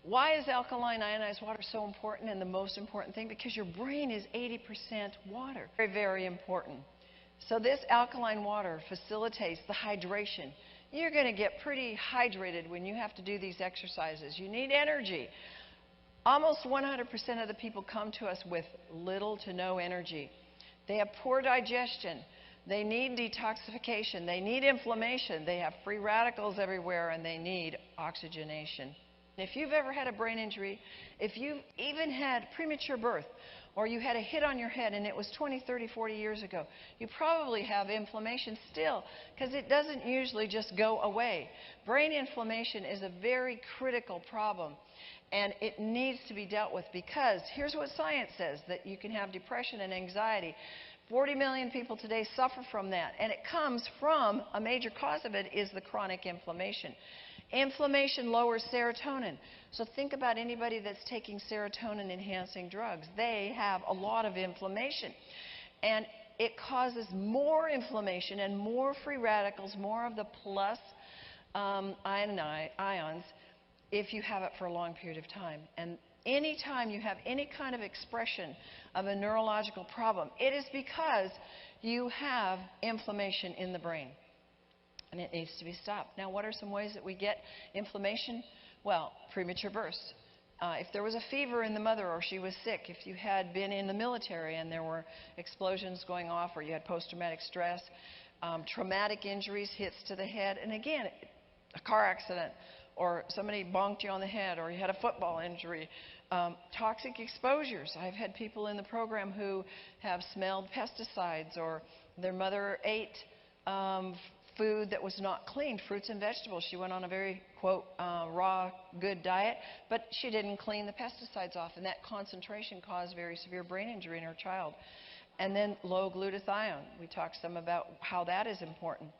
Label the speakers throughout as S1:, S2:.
S1: Why is alkaline ionized water so important and the most important thing? Because your brain is 80% water. Very, very important. So this alkaline water facilitates the hydration. You're going to get pretty hydrated when you have to do these exercises. You need energy. Almost 100% of the people come to us with little to no energy. They have poor digestion. They need detoxification. They need inflammation. They have free radicals everywhere, and they need oxygenation. If you've ever had a brain injury, if you've even had premature birth, or you had a hit on your head and it was 20, 30, 40 years ago, you probably have inflammation still, because it doesn't usually just go away. Brain inflammation is a very critical problem, and it needs to be dealt with, because here's what science says, that you can have depression and anxiety. 40 million people today suffer from that, and it comes from, a major cause of it is the chronic inflammation. Inflammation lowers serotonin. So think about anybody that's taking serotonin-enhancing drugs. They have a lot of inflammation. And it causes more inflammation and more free radicals, more of the plus ions, if you have it for a long period of time. And anytime you have any kind of expression of a neurological problem, it is because you have inflammation in the brain. And it needs to be stopped. Now, what are some ways that we get inflammation? Well, premature births. If there was a fever in the mother, or she was sick, if you had been in the military and there were explosions going off, or you had post-traumatic stress, traumatic injuries, hits to the head, and again, a car accident, or somebody bonked you on the head, or you had a football injury, toxic exposures. I've had people in the program who have smelled pesticides, or their mother ate food that was not clean, fruits and vegetables. She went on a very, quote, raw, good diet, but she didn't clean the pesticides off, and that concentration caused very severe brain injury in her child. And then low glutathione. We talked some about how that is important.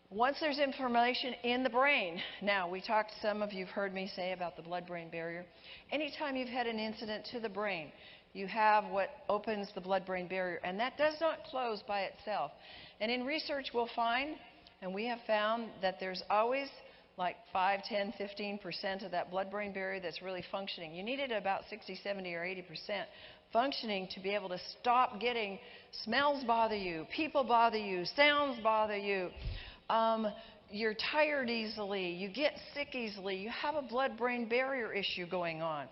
S1: Once there's inflammation in the brain, now we talked, some of you've heard me say about the blood-brain barrier. Anytime you've had an incident to the brain, you have what opens the blood-brain barrier, and that does not close by itself. And in research we'll find, and we have found, that there's always like 5, 10, 15% of that blood-brain barrier that's really functioning. You need it at about 60, 70, or 80% functioning to be able to stop getting smells bother you, people bother you, sounds bother you, you're tired easily, you get sick easily, you have a blood-brain barrier issue going on.